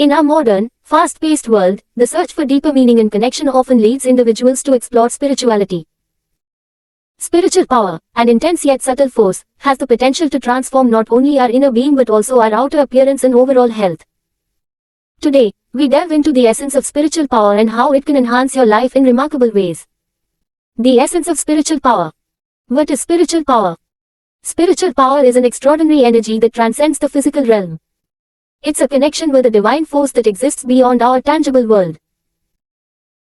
In our modern, fast-paced world, the search for deeper meaning and connection often leads individuals to explore spirituality. Spiritual power, an intense yet subtle force, has the potential to transform not only our inner being but also our outer appearance and overall health. Today, we delve into the essence of spiritual power and how it can enhance your life in remarkable ways. The essence of spiritual power. What is spiritual power? Spiritual power is an extraordinary energy that transcends the physical realm. It's a connection with a divine force that exists beyond our tangible world.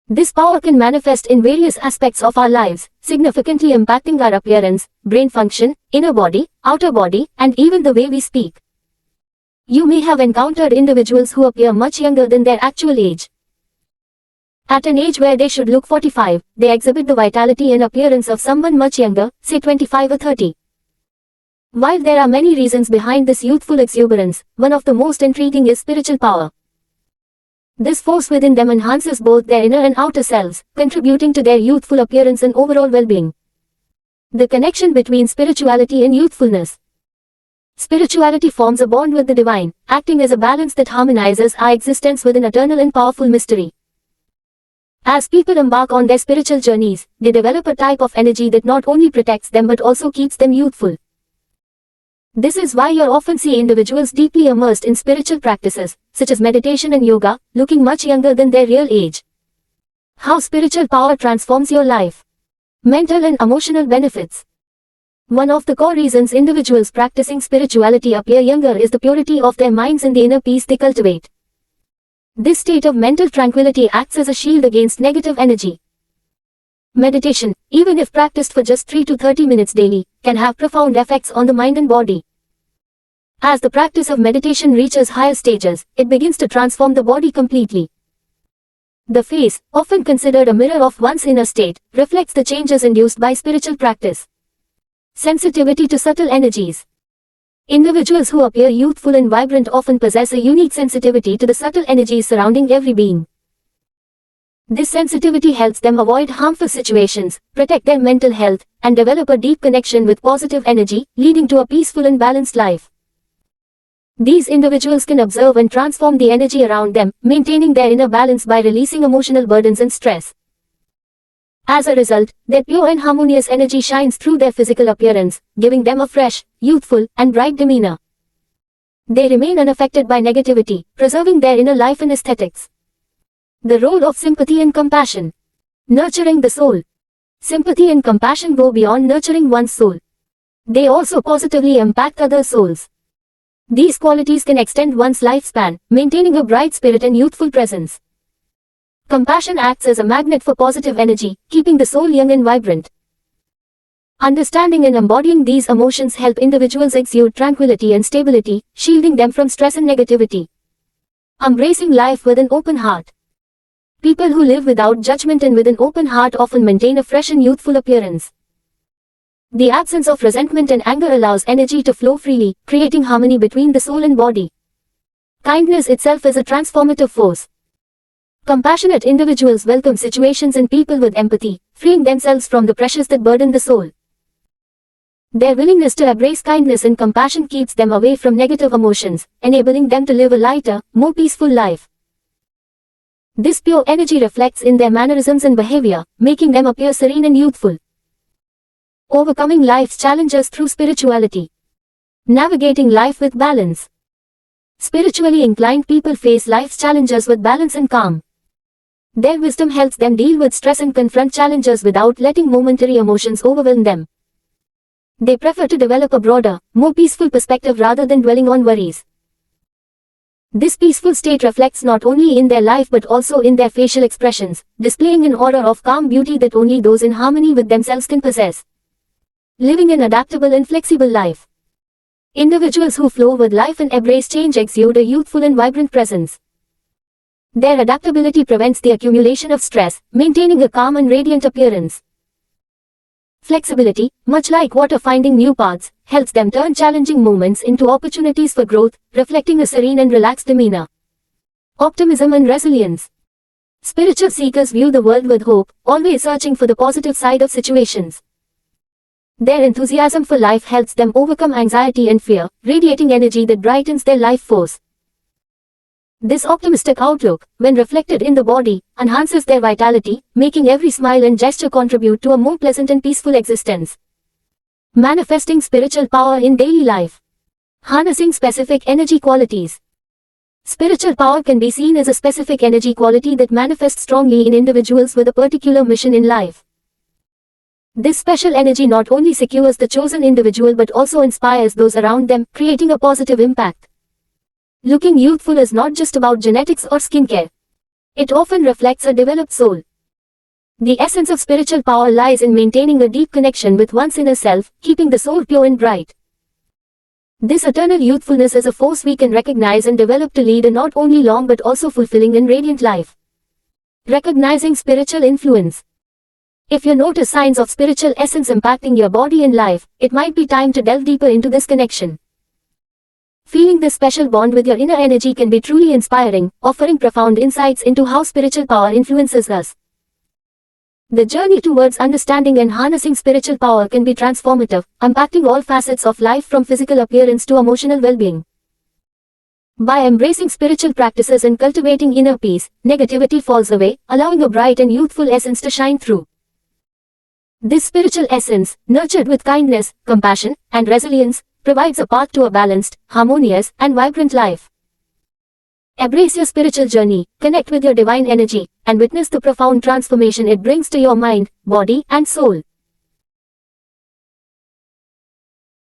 This power can manifest in various aspects of our lives, significantly impacting our appearance, brain function, inner body, outer body, and even the way we speak. You may have encountered individuals who appear much younger than their actual age. At an age where they should look 45, they exhibit the vitality and appearance of someone much younger, say 25 or 30. While there are many reasons behind this youthful exuberance, one of the most intriguing is spiritual power. This force within them enhances both their inner and outer selves, contributing to their youthful appearance and overall well-being. The connection between spirituality and youthfulness. Spirituality forms a bond with the divine, acting as a balance that harmonizes our existence with an eternal and powerful mystery. As people embark on their spiritual journeys, they develop a type of energy that not only protects them but also keeps them youthful. This is why you'll often see individuals deeply immersed in spiritual practices, such as meditation and yoga, looking much younger than their real age. How spiritual power transforms your life. Mental and emotional benefits. One of the core reasons individuals practicing spirituality appear younger is the purity of their minds and the inner peace they cultivate. This state of mental tranquility acts as a shield against negative energy. Meditation, even if practiced for just 3 to 30 minutes daily, can have profound effects on the mind and body. As the practice of meditation reaches higher stages, it begins to transform the body completely. The face, often considered a mirror of one's inner state, reflects the changes induced by spiritual practice. Sensitivity to subtle energies. Individuals who appear youthful and vibrant often possess a unique sensitivity to the subtle energies surrounding every being. This sensitivity helps them avoid harmful situations, protect their mental health, and develop a deep connection with positive energy, leading to a peaceful and balanced life. These individuals can observe and transform the energy around them, maintaining their inner balance by releasing emotional burdens and stress. As a result, their pure and harmonious energy shines through their physical appearance, giving them a fresh, youthful, and bright demeanor. They remain unaffected by negativity, preserving their inner life and aesthetics. The role of sympathy and compassion. Nurturing the soul. Sympathy and compassion go beyond nurturing one's soul. They also positively impact other souls. These qualities can extend one's lifespan, maintaining a bright spirit and youthful presence. Compassion acts as a magnet for positive energy, keeping the soul young and vibrant. Understanding and embodying these emotions help individuals exude tranquility and stability, shielding them from stress and negativity. Embracing life with an open heart. People who live without judgment and with an open heart often maintain a fresh and youthful appearance. The absence of resentment and anger allows energy to flow freely, creating harmony between the soul and body. Kindness itself is a transformative force. Compassionate individuals welcome situations and people with empathy, freeing themselves from the pressures that burden the soul. Their willingness to embrace kindness and compassion keeps them away from negative emotions, enabling them to live a lighter, more peaceful life. This pure energy reflects in their mannerisms and behavior, making them appear serene and youthful. Overcoming life's challenges through spirituality. Navigating life with balance. Spiritually inclined people face life's challenges with balance and calm. Their wisdom helps them deal with stress and confront challenges without letting momentary emotions overwhelm them. They prefer to develop a broader, more peaceful perspective rather than dwelling on worries. This peaceful state reflects not only in their life but also in their facial expressions, displaying an aura of calm beauty that only those in harmony with themselves can possess. Living an adaptable and flexible life. Individuals who flow with life and embrace change exude a youthful and vibrant presence. Their adaptability prevents the accumulation of stress, maintaining a calm and radiant appearance. Flexibility, much like water finding new paths, helps them turn challenging moments into opportunities for growth, reflecting a serene and relaxed demeanor. Optimism and resilience. Spiritual seekers view the world with hope, always searching for the positive side of situations. Their enthusiasm for life helps them overcome anxiety and fear, radiating energy that brightens their life force. This optimistic outlook, when reflected in the body, enhances their vitality, making every smile and gesture contribute to a more pleasant and peaceful existence. Manifesting spiritual power in daily life. Harnessing specific energy qualities. Spiritual power can be seen as a specific energy quality that manifests strongly in individuals with a particular mission in life. This special energy not only secures the chosen individual but also inspires those around them, creating a positive impact. Looking youthful is not just about genetics or skincare. It often reflects a developed soul. The essence of spiritual power lies in maintaining a deep connection with one's inner self, keeping the soul pure and bright. This eternal youthfulness is a force we can recognize and develop to lead a not only long but also fulfilling and radiant life. Recognizing spiritual influence. If you notice signs of spiritual essence impacting your body and life, it might be time to delve deeper into this connection. Feeling this special bond with your inner energy can be truly inspiring, offering profound insights into how spiritual power influences us. The journey towards understanding and harnessing spiritual power can be transformative, impacting all facets of life from physical appearance to emotional well-being. By embracing spiritual practices and cultivating inner peace, negativity falls away, allowing a bright and youthful essence to shine through. This spiritual essence, nurtured with kindness, compassion, and resilience, provides a path to a balanced, harmonious, and vibrant life. Embrace your spiritual journey, connect with your divine energy, and witness the profound transformation it brings to your mind, body, and soul.